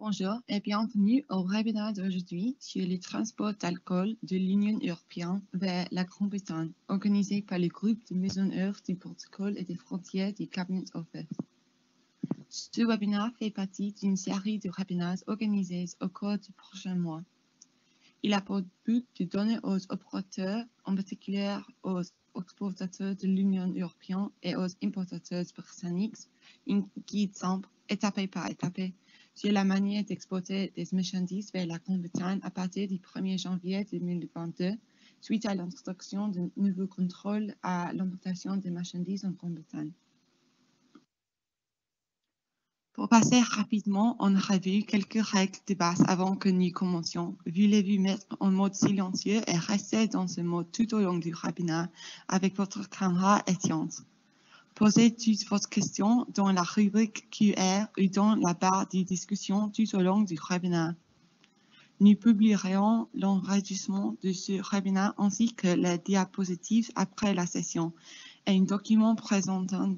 Bonjour et bienvenue au webinaire d'aujourd'hui sur les transports d'alcool de l'Union européenne vers la Grande-Bretagne, organisé par le groupe de Maisonneuve du protocole et des frontières du Cabinet Office. Ce webinaire fait partie d'une série de webinaires organisés au cours du prochain mois. Il a pour but de donner aux opérateurs, en particulier aux exportateurs de l'Union européenne et aux importateurs britanniques, un guide simple, étape par étape, sur la manière d'exporter des marchandises vers la Grande-Bretagne à partir du 1er janvier 2022, suite à l'introduction de nouveaux contrôles à l'importation des marchandises en Grande-Bretagne. Pour passer rapidement en revue quelques règles de base avant que nous commencions, voulez-vous mettre en mode silencieux et rester dans ce mode tout au long du webinaire avec votre caméra éteinte. Posez toutes vos questions dans la rubrique QR ou dans la barre de discussion tout au long du webinaire. Nous publierons l'enregistrement de ce webinaire ainsi que les diapositives après la session et un document présentant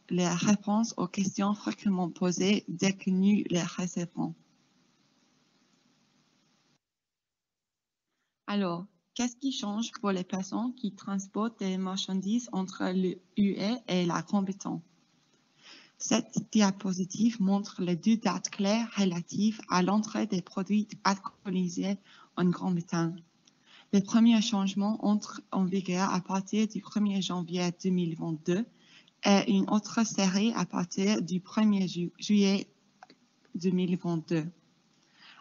les réponses aux questions fréquemment posées dès que nous les recevrons. Alors, qu'est-ce qui change pour les personnes qui transportent des marchandises entre l'UE et la Grande-Bretagne? Cette diapositive montre les deux dates claires relatives à l'entrée des produits alcoolisés en Grande-Bretagne. Les premiers changements entrent en vigueur à partir du 1er janvier 2022 et une autre série à partir du 1er juillet 2022.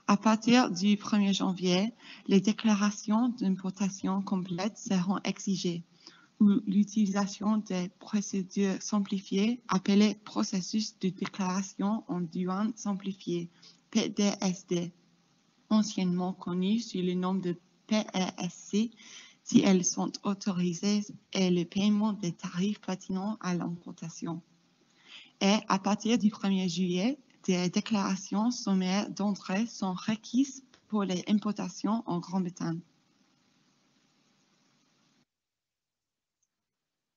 À partir du 1er janvier, les déclarations d'importation complètes seront exigées, ou l'utilisation des procédures simplifiées appelées processus de déclaration en douane simplifié, PDSD, anciennement connu sous le nom de PESC, si elles sont autorisées, et le paiement des tarifs pertinents à l'importation. Et à partir du 1er juillet, des déclarations sommaires d'entrée sont requises pour les importations en Grande-Bretagne.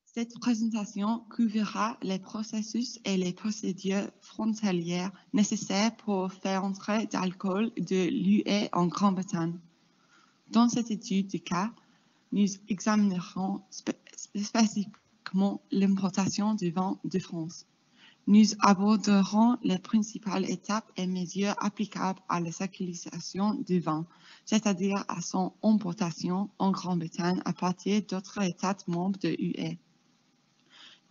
Cette présentation couvrira les processus et les procédures frontalières nécessaires pour faire entrer d'alcool de l'UE en Grande-Bretagne. Dans cette étude de cas, nous examinerons spécifiquement l'importation du vin de France. Nous aborderons les principales étapes et mesures applicables à la circulation du vin, c'est-à-dire à son importation en Grande-Bretagne à partir d'autres États membres de l'UE.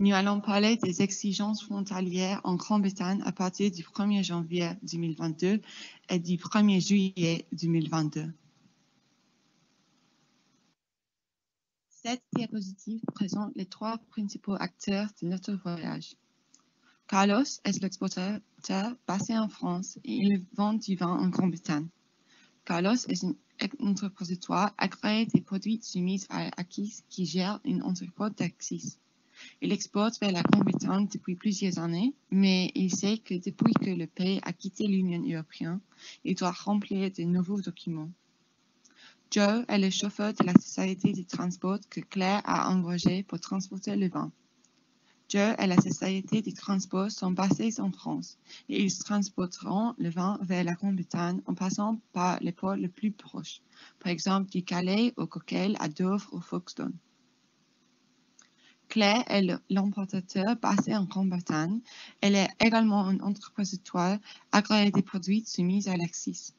Nous allons parler des exigences frontalières en Grande-Bretagne à partir du 1er janvier 2022 et du 1er juillet 2022. Cette diapositive présente les trois principaux acteurs de notre voyage. Carlos est l'exportateur basé en France et il vend du vin en Grande-Bretagne. Carlos est un entrepositoire agréé des produits soumis à Acquis qui gère une entrepôt d'Acquis. Il exporte vers la Grande-Bretagne depuis plusieurs années, mais il sait que depuis que le pays a quitté l'Union européenne, il doit remplir de nouveaux documents. Joe est le chauffeur de la société de transport que Claire a engagé pour transporter le vin. Joe et la société de transport sont basés en France et ils transporteront le vin vers la Grande-Bretagne en passant par les ports les plus proches, par exemple du Calais au Coquelles, à Dover ou Folkestone. Claire est l'importateur basé en Grande-Bretagne. Elle est également un entrepositoire agréé des produits soumis à l'Acquis.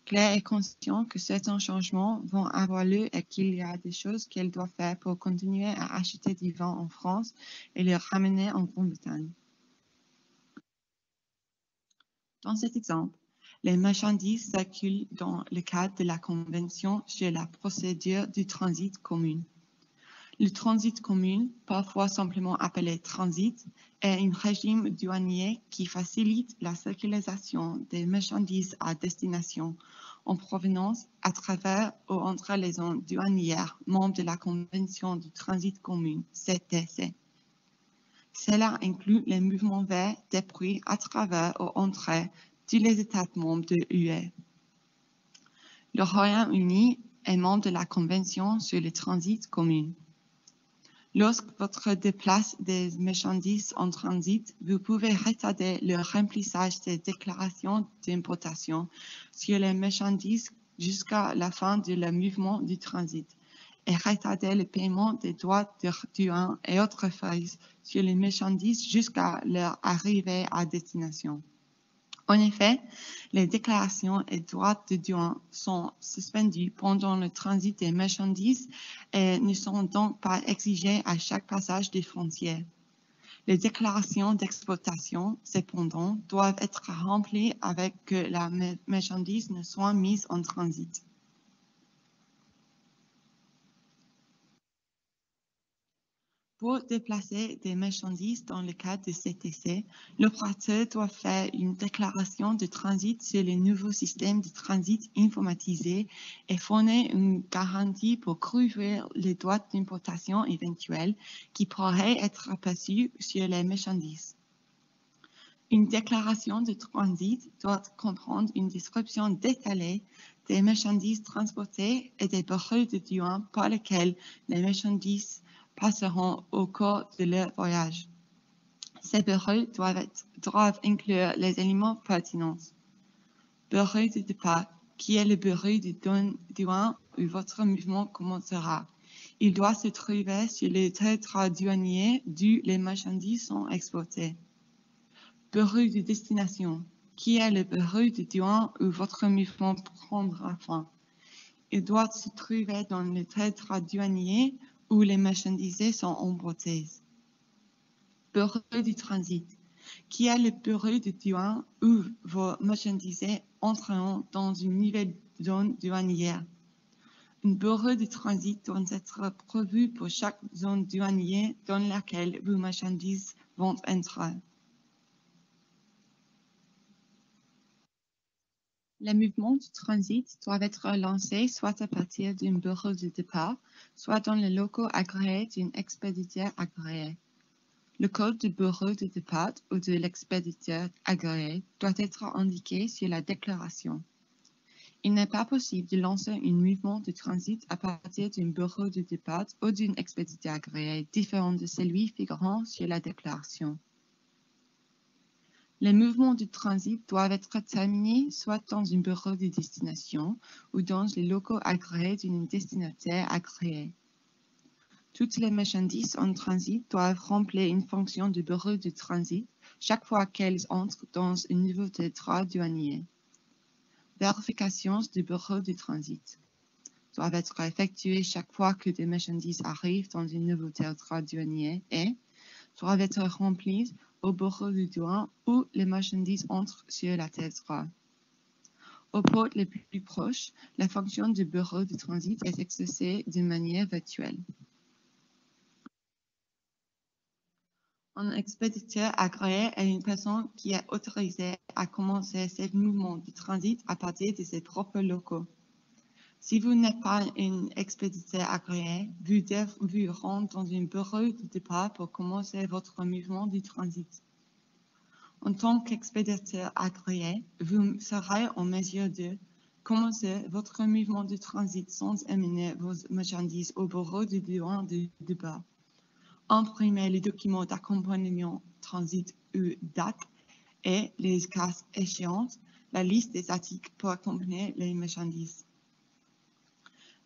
Claire est consciente que certains changements vont avoir lieu et qu'il y a des choses qu'elle doit faire pour continuer à acheter du vin en France et le ramener en Grande-Bretagne. Dans cet exemple, les marchandises circulent dans le cadre de la Convention sur la procédure du transit commune. Le transit commun, parfois simplement appelé transit, est un régime douanier qui facilite la circulation des marchandises à destination en provenance à travers ou entre les zones douanières membres de la Convention du transit commun, CTC. Cela inclut les mouvements vers, depuis, à travers ou entre tous les États membres de l'UE. Le Royaume-Uni est membre de la Convention sur le transit commun. Lorsque votre déplace des marchandises en transit, vous pouvez retarder le remplissage des déclarations d'importation sur les marchandises jusqu'à la fin du mouvement du transit et retarder le paiement des droits de douane et autres frais sur les marchandises jusqu'à leur arrivée à destination. En effet, les déclarations et droits de douane sont suspendus pendant le transit des marchandises et ne sont donc pas exigés à chaque passage des frontières. Les déclarations d'exportation, cependant, doivent être remplies avec que la marchandise ne soit mise en transit. Pour déplacer des marchandises dans le cas de CTC, l'opérateur doit faire une déclaration de transit sur les nouveaux systèmes de transit informatisés et fournir une garantie pour couvrir les droits d'importation éventuels qui pourraient être perçus sur les marchandises. Une déclaration de transit doit comprendre une description détaillée des marchandises transportées et des bureaux de douane par lesquels les marchandises passeront au cours de leur voyage. Ces bureaux doivent inclure les éléments pertinents. Bureau de départ, qui est le bureau de douane où votre mouvement commencera. Il doit se trouver sur le territoire douanier d'où les marchandises sont exportées. Bureau de destination, qui est le bureau de douane où votre mouvement prendra fin. Il doit se trouver dans le territoire douanier où les marchandises sont emportées. Bureau du transit, qui est le bureau de douane où vos marchandises entreront dans une nouvelle zone douanière. Un bureau de transit doit être prévu pour chaque zone douanière dans laquelle vos marchandises vont entrer. Les mouvements de transit doivent être lancés soit à partir d'un bureau de départ, soit dans les locaux agréés d'un expéditeur agréé. Le code du bureau de départ ou de l'expéditeur agréé doit être indiqué sur la déclaration. Il n'est pas possible de lancer un mouvement de transit à partir d'un bureau de départ ou d'un expéditeur agréé différent de celui figurant sur la déclaration. Les mouvements de transit doivent être terminés soit dans un bureau de destination ou dans les locaux agréés d'un destinataire agréé. Toutes les marchandises en transit doivent remplir une fonction de bureau de transit chaque fois qu'elles entrent dans un nouveau territoire douanier. Vérifications du bureau de transit doivent être effectuées chaque fois que des marchandises arrivent dans un nouveau territoire douanier et doivent être remplies au bureau de douane où les marchandises entrent sur la territoire. Aux portes les plus proches, la fonction du bureau de transit est exercée d'une manière virtuelle. Un expéditeur agréé est une personne qui est autorisée à commencer ses mouvements de transit à partir de ses propres locaux. Si vous n'êtes pas un expéditeur agréé, vous devez vous rendre dans un bureau de départ pour commencer votre mouvement de transit. En tant qu'expéditeur agréé, vous serez en mesure de commencer votre mouvement de transit sans amener vos marchandises au bureau de douane de départ. Imprimer les documents d'accompagnement transit ou DAC et les cas échéants, la liste des articles pour accompagner les marchandises.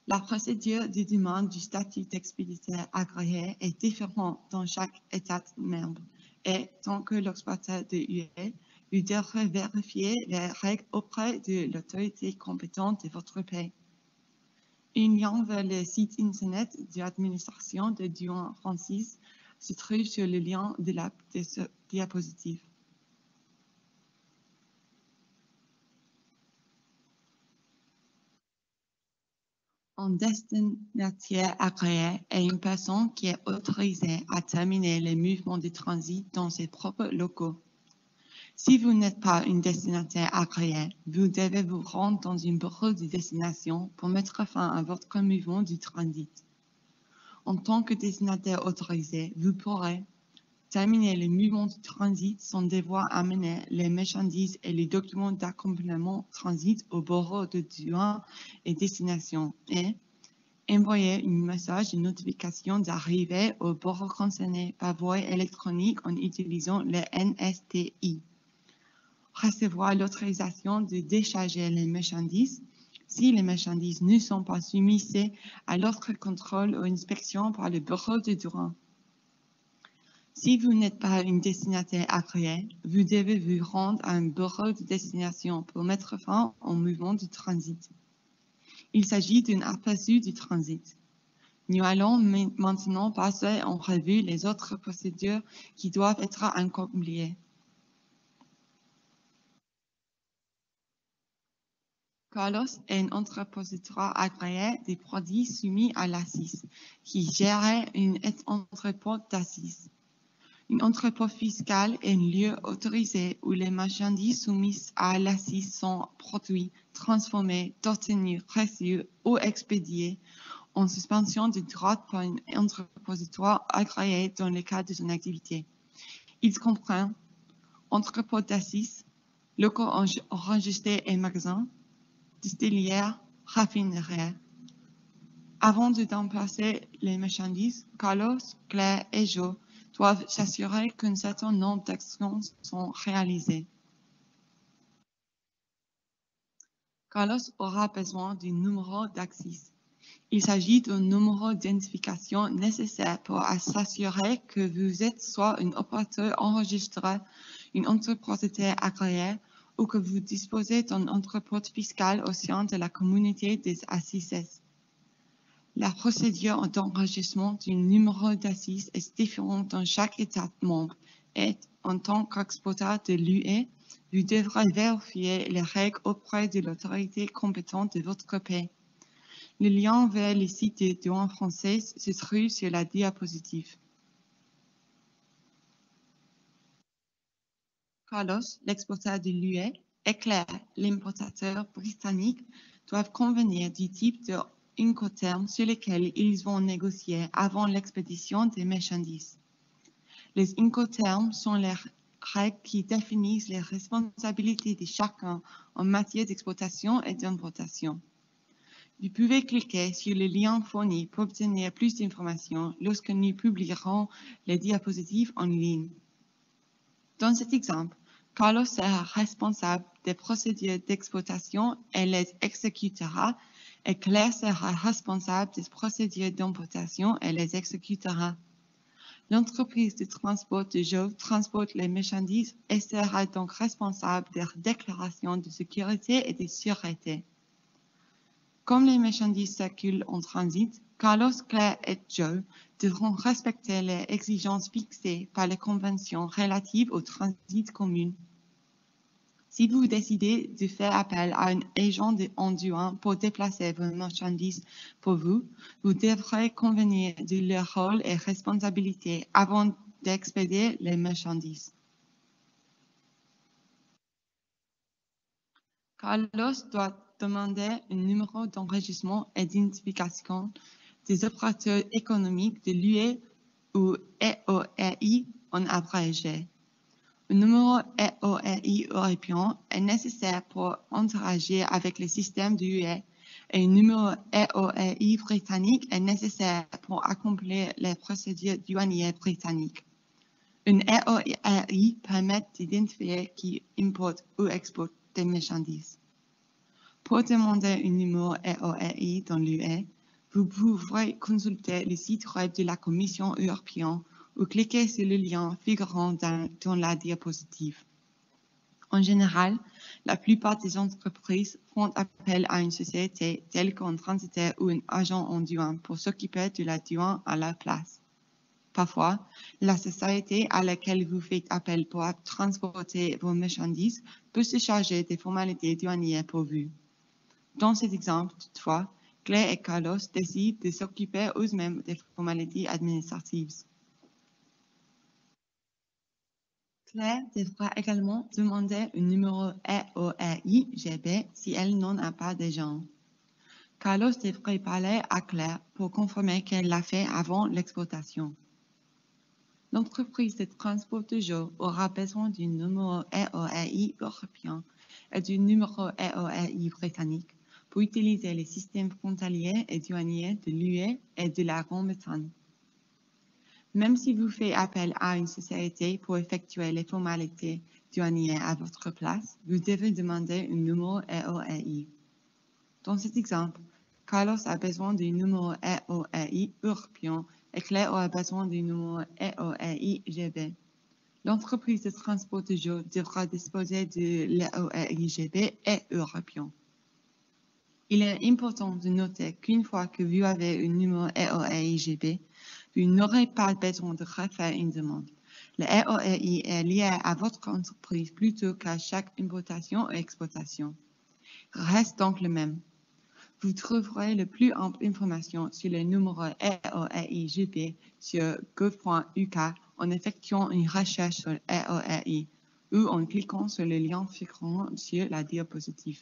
La procédure de demande du statut d'expéditeur agréé est différente dans chaque État membre et tant que l'exploiteur de UE, vous devrez vérifier les règles auprès de l'autorité compétente de votre pays. Un lien vers le site internet de l'administration de douane française se trouve sur le lien de la diapositive. Un destinataire agréé est une personne qui est autorisée à terminer les mouvements de transit dans ses propres locaux. Si vous n'êtes pas un destinataire agréé, vous devez vous rendre dans un bureau de destination pour mettre fin à votre mouvement de transit. En tant que destinataire autorisé, vous pourrez terminer les mouvements de transit sans devoir amener les marchandises et les documents d'accompagnement transit au bureau de douane et destination et envoyer un message de notification d'arrivée au bureau concerné par voie électronique en utilisant le NSTI. Recevoir l'autorisation de décharger les marchandises si les marchandises ne sont pas soumises à l'autre contrôle ou inspection par le bureau de douane. Si vous n'êtes pas une destinataire agréée, vous devez vous rendre à un bureau de destination pour mettre fin au mouvement du transit. Il s'agit d'un aperçu du transit. Nous allons maintenant passer en revue les autres procédures qui doivent être accomplies. Carlos est un entrepositoire agréé des produits soumis à l'ACIS, qui gère un entrepôt d'ACIS. Un entrepôt fiscal est un lieu autorisé où les marchandises soumises à l'ACIS sont produites, transformées, détenues, reçues ou expédiées en suspension de droit par un entrepositoire agréé dans le cadre de son activité. Il comprend entrepôt d'ACIS, locaux enregistrés et magasins, distilleries, raffineries. Avant de déplacer les marchandises, Carlos, Claire et Joe doivent s'assurer qu'un certain nombre d'actions sont réalisées. Carlos aura besoin d'un numéro d'ACIS. Il s'agit d'un numéro d'identification nécessaire pour s'assurer que vous êtes soit un opérateur enregistré, un entrepôt agréé ou que vous disposez d'un entrepôt fiscal au sein de la communauté des ACIS. La procédure d'enregistrement du numéro d'ACIS est différente dans chaque État membre et, en tant qu'exportateur de l'UE, vous devrez vérifier les règles auprès de l'autorité compétente de votre pays. Le lien vers le site de douane française se trouve sur la diapositive. Carlos, l'exportateur de l'UE, et Claire, l'importateur britannique, doivent convenir du type de Incoterms sur lesquels ils vont négocier avant l'expédition des marchandises. Les Incoterms sont les règles qui définissent les responsabilités de chacun en matière d'exportation et d'importation. Vous pouvez cliquer sur le lien fourni pour obtenir plus d'informations lorsque nous publierons les diapositives en ligne. Dans cet exemple, Carlos sera responsable des procédures d'exportation et les exécutera, et Claire sera responsable des procédures d'importation et les exécutera. L'entreprise de transport de Joe transporte les marchandises et sera donc responsable des déclarations de sécurité et de sûreté. Comme les marchandises circulent en transit, Carlos, Claire et Joe devront respecter les exigences fixées par les conventions relatives au transit commun. Si vous décidez de faire appel à un agent en douane pour déplacer vos marchandises pour vous, vous devrez convenir de leur rôle et responsabilités avant d'expédier les marchandises. Carlos doit demander un numéro d'enregistrement et d'identification des opérateurs économiques de l'UE ou EORI en abrégé. Un numéro EORI européen est nécessaire pour interagir avec le système de l'UE et un numéro EORI britannique est nécessaire pour accomplir les procédures douanières britanniques. Un EORI permet d'identifier qui importe ou exporte des marchandises. Pour demander un numéro EORI dans l'UE, vous pourrez consulter le site web de la Commission européenne ou cliquer sur le lien figurant dans la diapositive. En général, la plupart des entreprises font appel à une société telle qu'un transitaire ou un agent en douane pour s'occuper de la douane à la place. Parfois, la société à laquelle vous faites appel pour transporter vos marchandises peut se charger des formalités douanières pour vous. Dans cet exemple, toutefois, Claire et Carlos décident de s'occuper eux-mêmes des formalités administratives. Claire devra également demander un numéro EORI-GB si elle n'en a pas déjà. Carlos devrait parler à Claire pour confirmer qu'elle l'a fait avant l'exportation. L'entreprise de transport de Joe aura besoin d'un numéro EORI européen et d'un numéro EORI britannique pour utiliser les systèmes frontaliers et douaniers de l'UE et de la Grande-Bretagne. Même si vous faites appel à une société pour effectuer les formalités douanières à votre place, vous devez demander un numéro EORI. Dans cet exemple, Carlos a besoin d'un numéro EORI européen et Claire a besoin d'un numéro EORI GB. L'entreprise de transport de jour devra disposer de l'EORI GB et européen. Il est important de noter qu'une fois que vous avez un numéro EORI GB, vous n'aurez pas besoin de refaire une demande. Le EORI est lié à votre entreprise plutôt qu'à chaque importation ou exportation. Reste donc le même. Vous trouverez le plus ample information sur le numéro EORI GB sur gov.uk en effectuant une recherche sur EORI ou en cliquant sur le lien figurant sur la diapositive.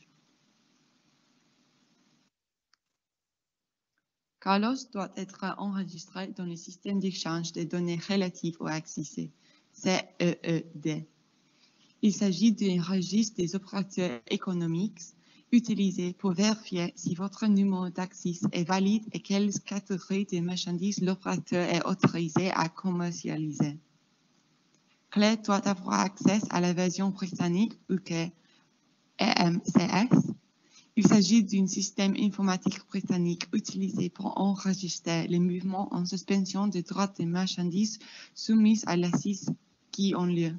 Carlos doit être enregistré dans le système d'échange des données relatives au accès, CEED. Il s'agit d'un registre des opérateurs économiques utilisé pour vérifier si votre numéro d'accès est valide et quelles catégories de marchandises l'opérateur est autorisé à commercialiser. Claire doit avoir accès à la version britannique UK EMCS. Il s'agit d'un système informatique britannique utilisé pour enregistrer les mouvements en suspension de droits des marchandises soumises à l'assise qui ont lieu.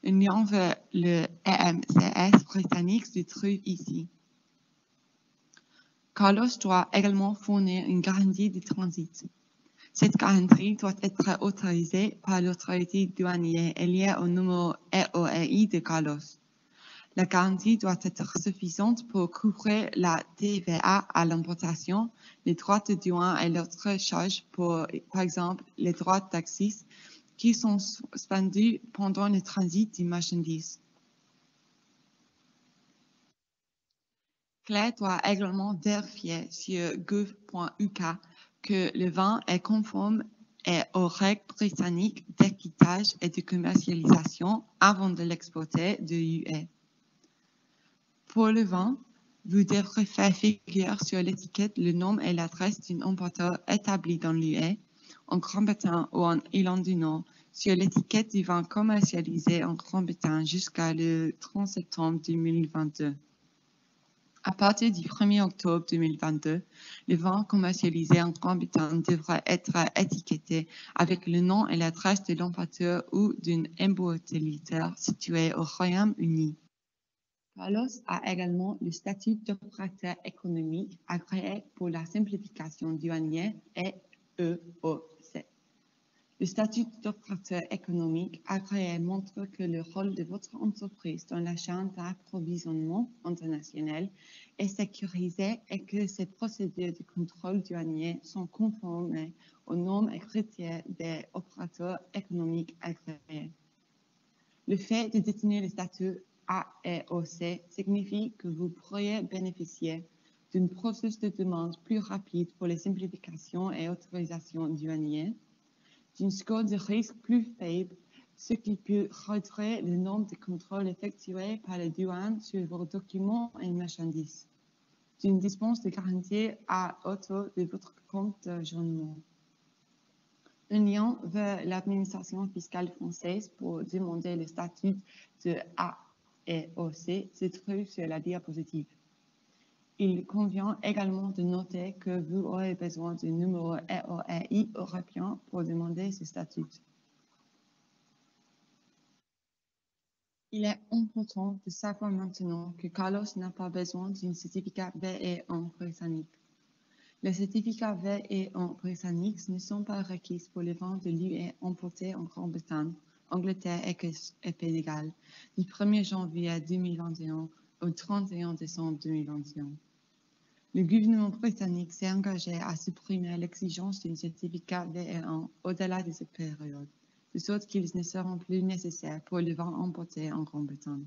Un lien vers le EMCS britannique se trouve ici. Carlos doit également fournir une garantie de transit. Cette garantie doit être autorisée par l'autorité douanière et liée au numéro EORI de Carlos. La garantie doit être suffisante pour couvrir la TVA à l'importation, les droits de douane et d'autres charges pour, par exemple, les droits d'accès qui sont suspendus pendant le transit des marchandises. Claire doit également vérifier sur gov.uk que le vin est conforme aux règles britanniques d'étiquetage et de commercialisation avant de l'exporter de l'UE. Pour le vin, vous devrez faire figure sur l'étiquette le nom et l'adresse d'un importeur établi dans l'UE, en Grande-Bretagne ou en Irlande du Nord, sur l'étiquette du vin commercialisé en Grande-Bretagne jusqu'à le 30 septembre 2022. À partir du 1er octobre 2022, le vin commercialisé en Grande-Bretagne devra être étiqueté avec le nom et l'adresse de l'importeur ou d'un embouteilleur situé au Royaume-Uni. Carlos a également le statut d'opérateur économique agréé pour la simplification douanière EEOC. Le statut d'opérateur économique agréé montre que le rôle de votre entreprise dans la chaîne d'approvisionnement international est sécurisé et que ces procédures de contrôle douanier sont conformes aux normes et critères des opérateurs économiques agréés. Le fait de détenir le statut AEOC signifie que vous pourriez bénéficier d'un processus de demande plus rapide pour les simplifications et autorisations douanières, d'un score de risque plus faible, ce qui peut réduire le nombre de contrôles effectués par les douanes sur vos documents et marchandises, d'une dispense de garantie à hauteur de votre compte journalier. Un lien vers l'administration fiscale française pour demander le statut de AEOC se trouve sur la diapositive. Il convient également de noter que vous aurez besoin d'un numéro EORI européen pour demander ce statut. Il est important de savoir maintenant que Carlos n'a pas besoin d'un certificat VE1 britannique. Les certificats VE1 britanniques ne sont pas requis pour les ventes de l'UE importées en Grande-Bretagne, Angleterre, Écosse et Pays de Galles du 1er janvier 2021 au 31 décembre 2021. Le gouvernement britannique s'est engagé à supprimer l'exigence d'un certificat VE1 au-delà de cette période, de sorte qu'ils ne seront plus nécessaires pour les vins importés en Grande-Bretagne.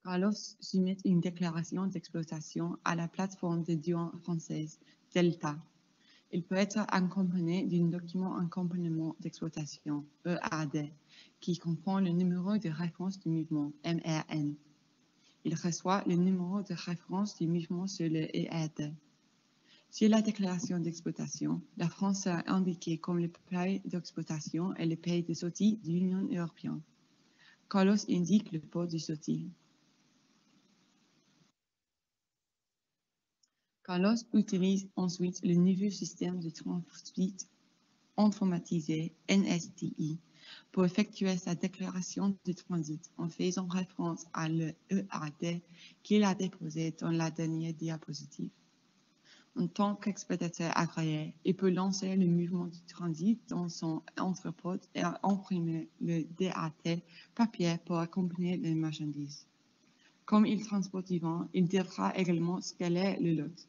Carlos soumet une déclaration d'exploitation à la plateforme de douane française Delta. Il peut être accompagné d'un document accompagnement d'exploitation, EAD, qui comprend le numéro de référence du mouvement, MRN. Il reçoit le numéro de référence du mouvement sur le EAD. Sur la déclaration d'exploitation, la France a indiqué comme le pays d'exploitation et le pays de sortie de l'Union européenne. Carlos indique le port de sortie. Carlos utilise ensuite le nouveau système de transit informatisé NSTI pour effectuer sa déclaration de transit en faisant référence à l'EAD qu'il a déposé dans la dernière diapositive. En tant qu'expéditeur agréé, il peut lancer le mouvement du transit dans son entrepôt et imprimer le DAT papier pour accompagner les marchandises. Comme il transporte du vent, il devra également scaler le lot.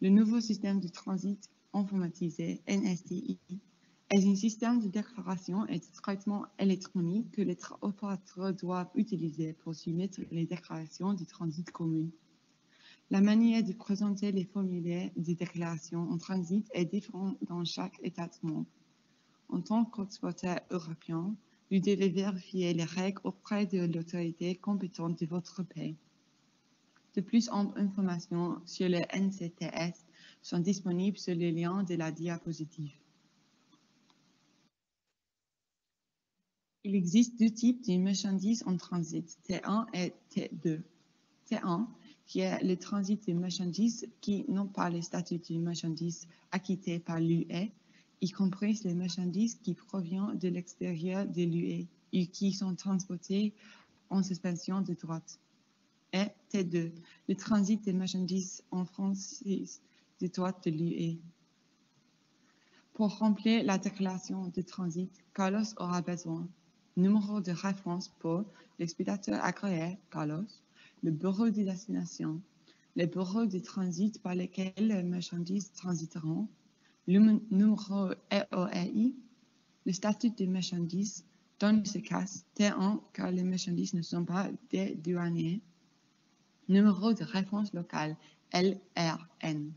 Le nouveau système de transit informatisé NSTI est un système de déclaration et de traitement électronique que les opérateurs doivent utiliser pour soumettre les déclarations de transit communes. La manière de présenter les formulaires de déclaration en transit est différente dans chaque État membre. En tant qu'exportateur européen, vous devez vérifier les règles auprès de l'autorité compétente de votre pays. De plus d'informations sur le NCTS sont disponibles sur le lien de la diapositive. Il existe deux types de marchandises en transit, T1 et T2. T1, qui est le transit de marchandises qui n'ont pas le statut de marchandises acquittées par l'UE, y compris les marchandises qui proviennent de l'extérieur de l'UE et qui sont transportées en suspension de droite. Et T2, le transit des marchandises en France de droite de l'UE. Pour remplir la déclaration de transit, Carlos aura besoin numéro de référence pour l'expéditeur agréé, Carlos, le bureau de destination, les bureaux de transit par lesquels les marchandises transiteront, le numéro EORI, le statut des marchandises, dans ce cas, T1 car les marchandises ne sont pas des douaniers, numéro de référence locale, LRN.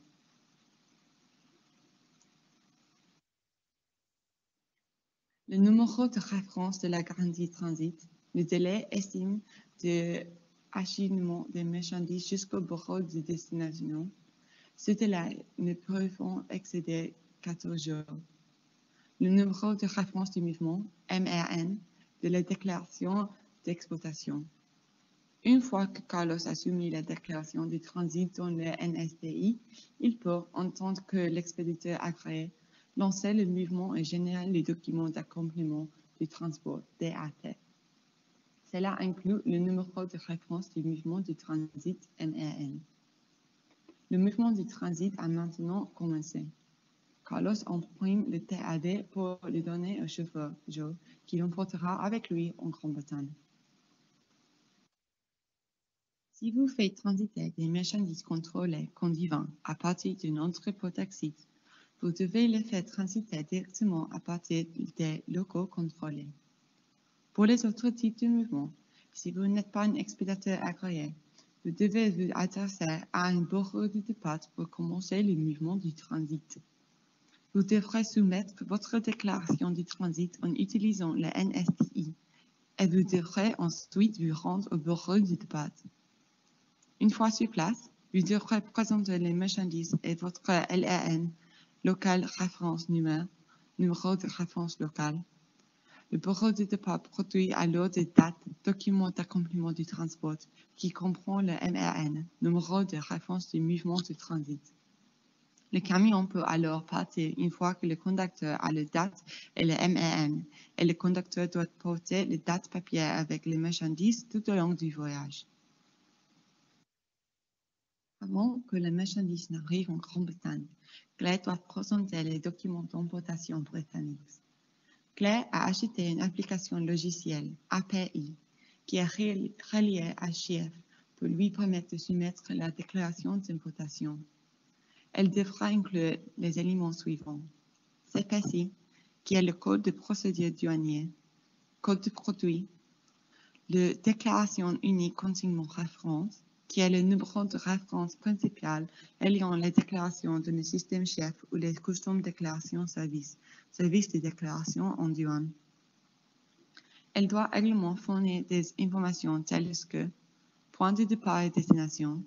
Le numéro de référence de la garantie transit, le délai estime de acheminement des marchandises jusqu'au bureau de destination. Ce délai ne peut excéder 14 jours. Le numéro de référence du mouvement, MRN, de la déclaration d'exploitation. Une fois que Carlos a soumis la déclaration de transit dans le NSTI, il peut, en tant que l'expéditeur agréé, lancer le mouvement et générer les documents d'accompagnement du transport DAT. Cela inclut le numéro de référence du mouvement de transit MRN. Le mouvement de transit a maintenant commencé. Carlos imprime le TAD pour le donner au chauffeur Joe, qui l'emportera avec lui en Grande-Bretagne. Si vous faites transiter des marchandises contrôlées conduisant à partir d'un entrepôt taxi, vous devez les faire transiter directement à partir des locaux contrôlés. Pour les autres types de mouvements, si vous n'êtes pas un expéditeur agréé, vous devez vous adresser à un bureau de départ pour commencer le mouvement du transit. Vous devrez soumettre votre déclaration de transit en utilisant le NSTI et vous devrez ensuite vous rendre au bureau de départ. Une fois sur place, vous devrez présenter les marchandises et votre LRN, local référence numéro de référence locale. Le bureau de départ produit alors des dates, documents d'accompagnement du transport qui comprend le MRN, numéro de référence du mouvement de transit. Le camion peut alors partir une fois que le conducteur a les dates et le MRN, et le conducteur doit porter les dates papier avec les marchandises tout au long du voyage. Avant que les marchandises n'arrivent en Grande-Bretagne, Claire doit présenter les documents d'importation britanniques. Claire a acheté une application logicielle, API, qui est reliée à Chief pour lui permettre de soumettre la déclaration d'importation. Elle devra inclure les éléments suivants. CPC, qui est le code de procédure douanière, code de produit, la déclaration unique consignement référence, qui est le numéro de référence principal ayant les déclarations de le système chef ou les custom déclaration service de déclaration en douane. Elle doit également fournir des informations telles que point de départ et destination,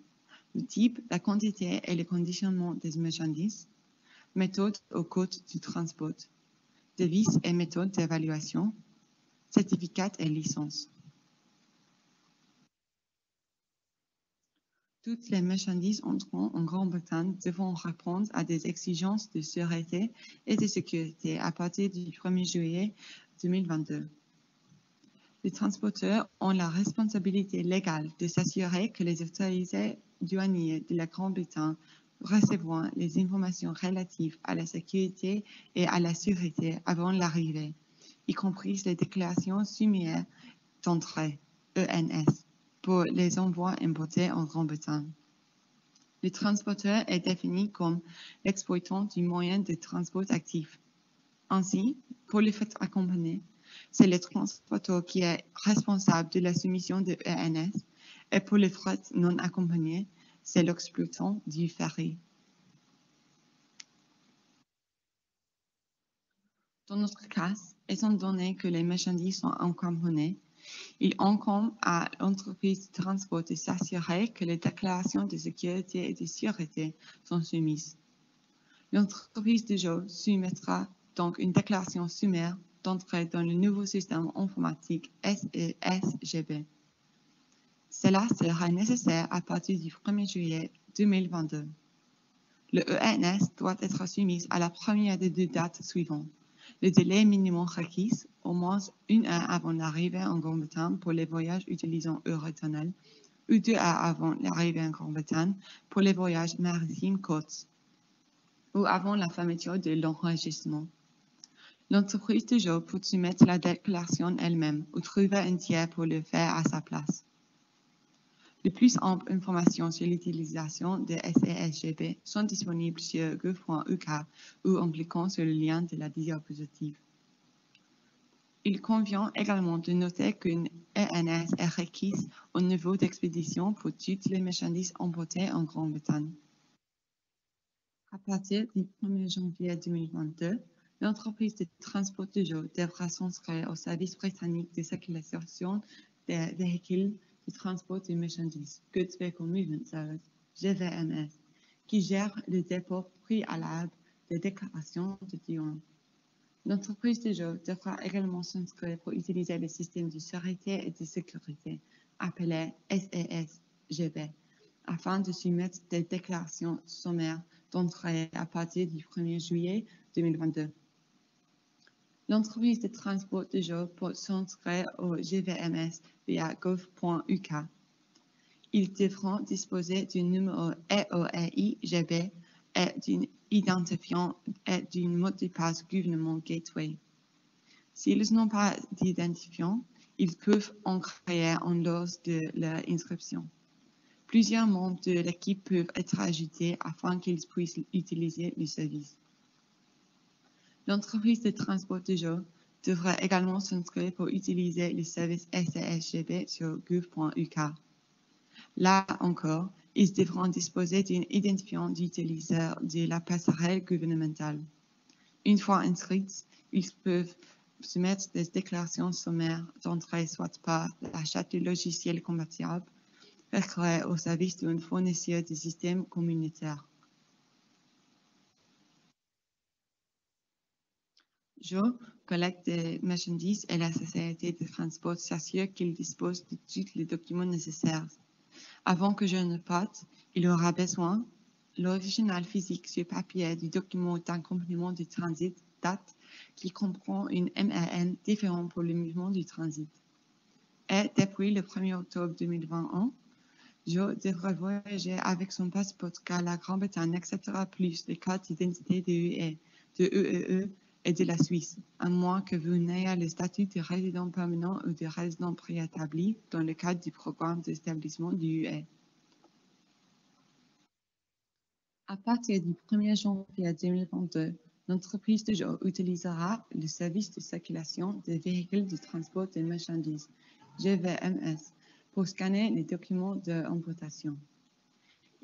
le type, la quantité et le conditionnement des marchandises, méthode ou code du transport, devises et méthode d'évaluation, certificat et licence. Toutes les marchandises entrant en Grande-Bretagne devront répondre à des exigences de sûreté et de sécurité à partir du 1er juillet 2022. Les transporteurs ont la responsabilité légale de s'assurer que les autorités douanières de la Grande-Bretagne recevront les informations relatives à la sécurité et à la sûreté avant l'arrivée, y compris les déclarations similaires d'entrée, ENS, pour les envois importés en Grande-Bretagne. Le transporteur est défini comme l'exploitant du moyen de transport actif. Ainsi, pour le fret accompagné, c'est le transporteur qui est responsable de la soumission de ENS, et pour le fret non accompagné, c'est l'exploitant du ferry. Dans notre cas, étant donné que les marchandises sont accompagnées, il incombe à l'entreprise de transport de s'assurer que les déclarations de sécurité et de sûreté sont soumises. L'entreprise de jeu soumettra donc une déclaration sommaire d'entrée dans le nouveau système informatique SESGB. Cela sera nécessaire à partir du 1er juillet 2022. Le ENS doit être soumis à la première des deux dates suivantes. Le délai minimum requis, au moins 1 heure avant l'arrivée en Grande-Bretagne pour les voyages utilisant Eurotunnel, ou 2 heures avant l'arrivée en Grande-Bretagne pour les voyages maritimes côtes, ou avant la fermeture de l'enregistrement. L'entreprise de jeu peut soumettre la déclaration elle-même ou trouver un tiers pour le faire à sa place. De plus amples informations sur l'utilisation de SESGB sont disponibles sur gouv.uk ou en cliquant sur le lien de la diapositive. Il convient également de noter qu'une ENS est requise au niveau d'expédition pour toutes les marchandises importées en Grande-Bretagne. À partir du 1er janvier 2022, l'entreprise de transport de jeu devra s'inscrire au service britannique de circulation des véhicules de transport de marchandises, Goods Vehicle Movement Service, GVMS, qui gère le dépôt préalable des déclarations de douane. L'entreprise de jeu devra également s'inscrire pour utiliser le système de sûreté et de sécurité appelé SESGB afin de soumettre des déclarations sommaires d'entrée à partir du 1er juillet 2022. L'entreprise de transport de jeu peut s'inscrire au GVMS via gov.uk. Ils devront disposer d'un numéro EORI-GB et d'un identifiant et d'un mot de passe gouvernement Gateway. S'ils n'ont pas d'identifiant, ils peuvent en créer un lors de leur inscription. Plusieurs membres de l'équipe peuvent être ajoutés afin qu'ils puissent utiliser le service. L'entreprise de transport de jeu devra également s'inscrire pour utiliser le service SESGB sur gouv.uk. Là encore, ils devront disposer d'un identifiant d'utilisateur de la passerelle gouvernementale. Une fois inscrits, ils peuvent soumettre des déclarations sommaires d'entrée soit par l'achat de logiciels compatibles, recourir au service d'un fournisseur de systèmes communautaires. Joe collecte des marchandises et la société de transport s'assure qu'il dispose de tous les documents nécessaires. Avant que je ne parte, il aura besoin l'original physique sur papier du document d'accompagnement du transit date qui comprend une MRN différente pour le mouvement du transit. Et depuis le 1er octobre 2021, Joe devra voyager avec son passeport car la Grande-Bretagne n'acceptera plus les cartes d'identité de UE, de EEE et de la Suisse, à moins que vous n'ayez le statut de résident permanent ou de résident préétabli dans le cadre du programme d'établissement du UE. À partir du 1er janvier 2022, l'entreprise de jeu utilisera le service de circulation des véhicules de transport de marchandises, GVMS, pour scanner les documents d'importation.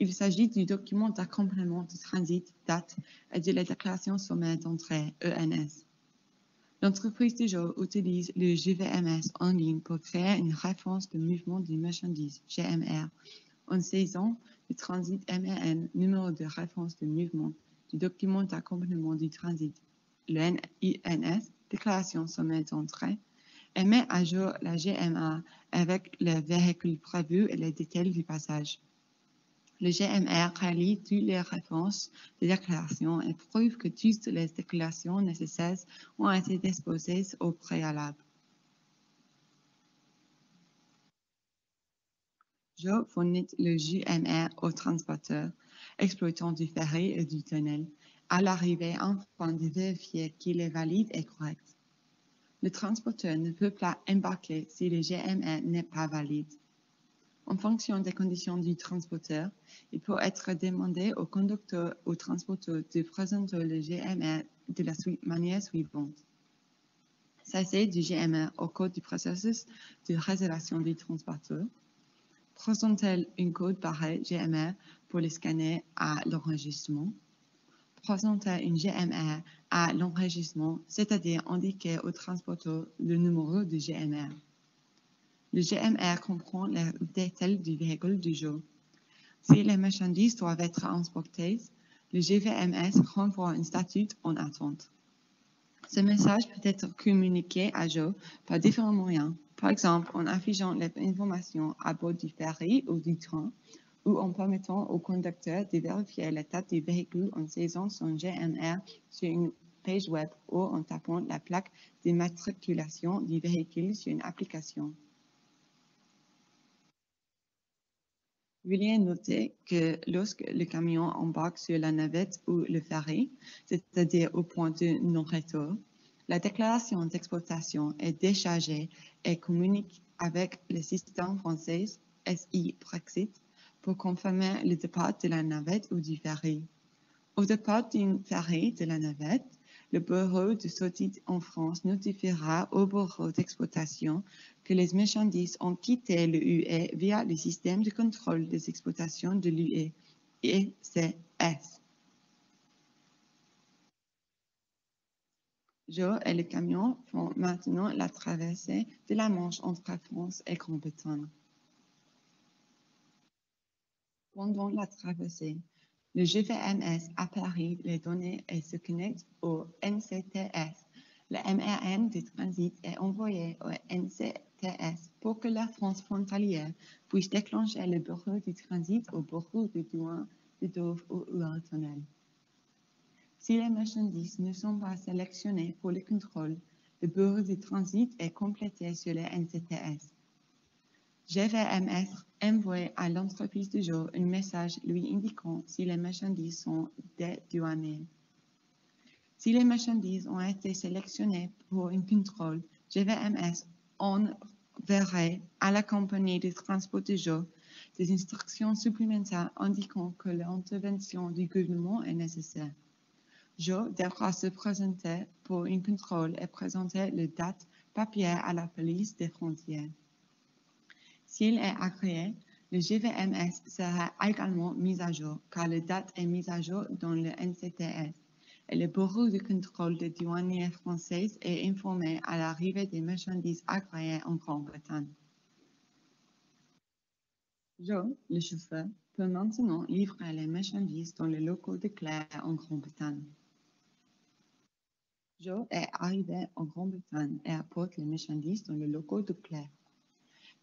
Il s'agit du document d'accompagnement de transit, date et de la déclaration sommaire d'entrée, ENS. L'entreprise de jour utilise le GVMS en ligne pour créer une référence de mouvement des marchandises, GMR, en saisant le transit MRN, numéro de référence de mouvement, du document d'accompagnement du transit, le NINS, déclaration sommaire d'entrée, et met à jour la GMA avec le véhicule prévu et les détails du passage. Le GMR relie toutes les références de déclaration et prouve que toutes les déclarations nécessaires ont été disposées au préalable. Je fournis le GMR au transporteur, exploitant du ferry et du tunnel, à l'arrivée afin de vérifier qu'il est valide et correct. Le transporteur ne peut pas embarquer si le GMR n'est pas valide. En fonction des conditions du transporteur, il peut être demandé au conducteur ou transporteur de présenter le GMR de la manière suivante. Cesser du GMR au cours du processus de réservation du transporteur. Présenter un code barré GMR pour le scanner à l'enregistrement. Présenter une GMR à l'enregistrement, c'est-à-dire indiquer au transporteur le numéro du GMR. Le GMR comprend les détails du véhicule du jour. Si les marchandises doivent être transportées, le GVMS renvoie un statut en attente. Ce message peut être communiqué à jour par différents moyens, par exemple en affichant les informations à bord du ferry ou du train, ou en permettant au conducteur de vérifier l'état du véhicule en saisissant son GMR sur une page web ou en tapant la plaque d'immatriculation du véhicule sur une application. Veuillez noter que lorsque le camion embarque sur la navette ou le ferry, c'est-à-dire au point de non-retour, la déclaration d'exploitation est déchargée et communique avec le système français SI Brexit pour confirmer le départ de la navette ou du ferry. Au départ d'une ferry de la navette, le bureau de sortie en France notifiera au bureau d'exploitation que les marchandises ont quitté le UE via le système de contrôle des exploitations de l'UE, ECS. Joe et le camion font maintenant la traversée de la Manche entre France et Grande-Bretagne. Pendant la traversée, le GVMS apparaît les données et se connecte au NCTS. Le MRN de transit est envoyé au NCTS pour que la France frontalière puisse déclencher le bureau du transit au bureau de douane de Douvres ou Eurytunnel. Si les marchandises ne sont pas sélectionnées pour le contrôle, le bureau de transit est complété sur le NCTS. GVMS envoie à l'entreprise du jour un message lui indiquant si les marchandises sont dédouanées. Si les marchandises ont été sélectionnées pour un contrôle, GVMS enverrait à la compagnie de transport du jour des instructions supplémentaires indiquant que l'intervention du gouvernement est nécessaire. Joe devra se présenter pour un contrôle et présenter le date papier à la police des frontières. S'il est agréé, le GVMS sera également mis à jour car la date est mise à jour dans le NCTS et le bureau de contrôle des douaniers français est informé à l'arrivée des marchandises agréées en Grande-Bretagne. Joe, le chauffeur, peut maintenant livrer les marchandises dans les locaux de Claire en Grande-Bretagne. Joe est arrivé en Grande-Bretagne et apporte les marchandises dans les locaux de Claire.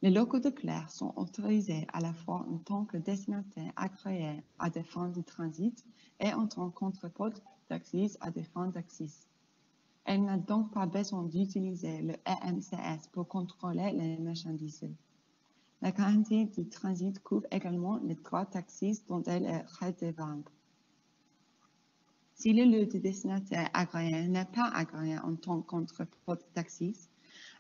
Les locaux de Claire sont autorisés à la fois en tant que destinataire agréé à des fins de transit et en tant qu'entrepôt d'axis à des fins d'axis. Elle n'a donc pas besoin d'utiliser le EMCS pour contrôler les marchandises. La garantie du transit couvre également les droits d'axis dont elle est redevable. Si le lieu de destinataire agréé n'est pas agréé en tant qu'entrepôt d'axis,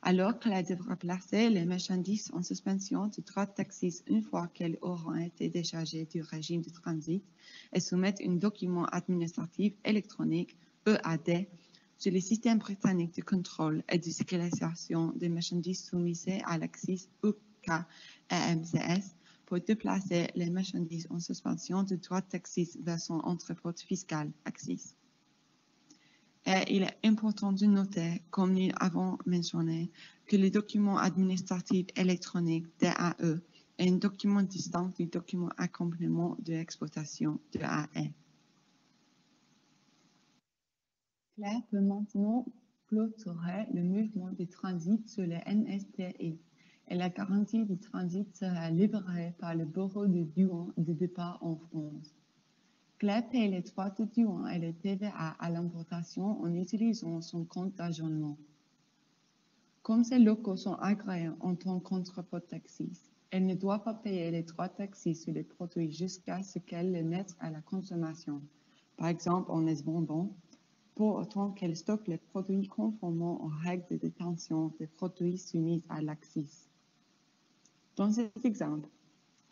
alors qu'elle devra placer les marchandises en suspension de droit d'axis une fois qu'elles auront été déchargées du régime de transit et soumettre un document administratif électronique EAD sur le système britannique de contrôle et de sécurisation des marchandises soumises à l'axis UK-EMCS pour déplacer les marchandises en suspension de droit d'axis vers son entrepôt fiscal axis. Et il est important de noter, comme nous avons mentionné, que le document administratif électronique DAE est un document distinct du document accompagnement de l'exploitation de AE. Claire peut maintenant clôturer le mouvement de transit sur le NSTI et la garantie du transit sera libérée par le bureau de douane de départ en France. Claire paye les droits de douane et le TVA à l'importation en utilisant son compte d'agrément. Comme ces locaux sont agréés en tant qu'entrepôt taxis, elle ne doit pas payer les droits taxis sur les produits jusqu'à ce qu'elle les mette à la consommation, par exemple en les vendant, pour autant qu'elle stocke les produits conformément aux règles de détention des produits soumis à l'ACCIS. Dans cet exemple,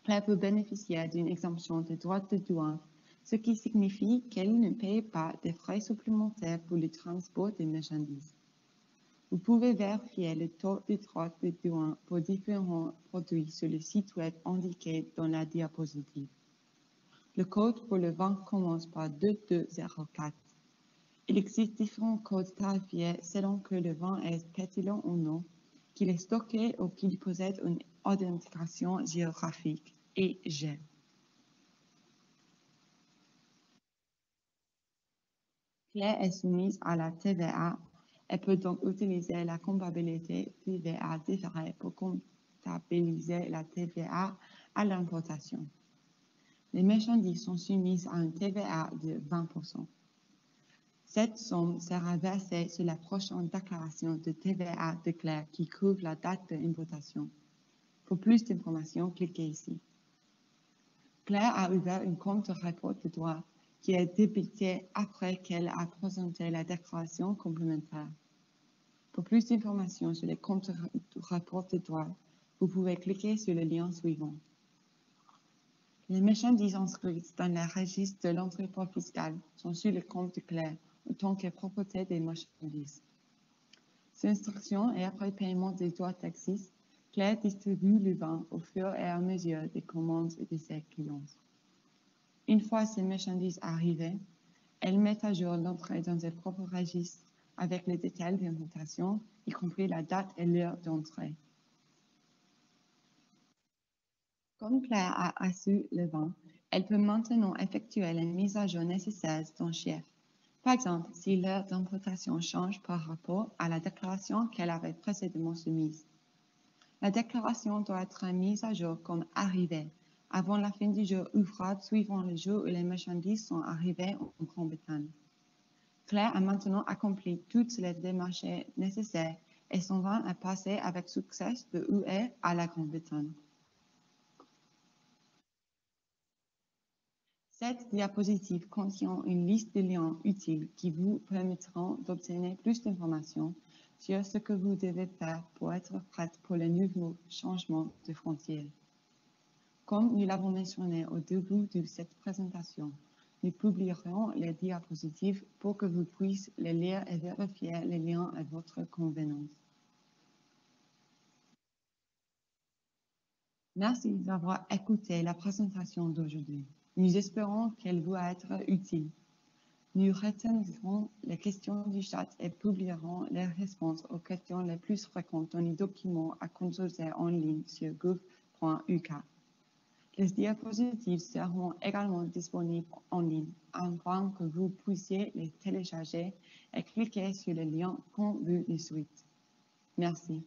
Claire peut bénéficier d'une exemption des droits de douane, ce qui signifie qu'elle ne paye pas des frais supplémentaires pour le transport des marchandises. Vous pouvez vérifier le taux de droits de douane pour différents produits sur le site web indiqué dans la diapositive. Le code pour le vin commence par 2204. Il existe différents codes tarifaires selon que le vin est pétillant ou non, qu'il est stocké ou qu'il possède une identification géographique, EG. Claire est soumise à la TVA et peut donc utiliser la comptabilité TVA différée pour comptabiliser la TVA à l'importation. Les marchandises sont soumises à une TVA de 20%. Cette somme sera versée sur la prochaine déclaration de TVA de Claire qui couvre la date d'importation. Pour plus d'informations, cliquez ici. Claire a ouvert un compte de rapport de droit qui est débité après qu'elle a présenté la déclaration complémentaire. Pour plus d'informations sur les comptes de rapport de droit, vous pouvez cliquer sur le lien suivant. Les marchandises inscrites dans le registre de l'entrepôt fiscal sont sur le compte de Claire en tant que propriété des marchandises. Sur instruction et après paiement des droits taxis, Claire distribue le vin au fur et à mesure des commandes de ses clients. Une fois ces marchandises arrivées, elle met à jour l'entrée dans ses propres registres avec les détails d'importation, y compris la date et l'heure d'entrée. Comme Claire a reçu le vin, elle peut maintenant effectuer les mises à jour nécessaires dans Chef. Par exemple, si l'heure d'importation change par rapport à la déclaration qu'elle avait précédemment soumise. La déclaration doit être mise à jour comme arrivée, avant la fin du jour ouvrable suivant le jour où les marchandises sont arrivées en Grande-Bretagne. Claire a maintenant accompli toutes les démarches nécessaires et son vin est passé avec succès de UE à la Grande-Bretagne. Cette diapositive contient une liste de liens utiles qui vous permettront d'obtenir plus d'informations sur ce que vous devez faire pour être prête pour les nouveaux changements de frontières. Comme nous l'avons mentionné au début de cette présentation, nous publierons les diapositives pour que vous puissiez les lire et vérifier les liens à votre convenance. Merci d'avoir écouté la présentation d'aujourd'hui. Nous espérons qu'elle vous a été utile. Nous retiendrons les questions du chat et publierons les réponses aux questions les plus fréquentes dans les documents à consulter en ligne sur gouv.uk. Les diapositives seront également disponibles en ligne afin que vous puissiez les télécharger et cliquer sur le lien quand vous le souhaitez. Merci.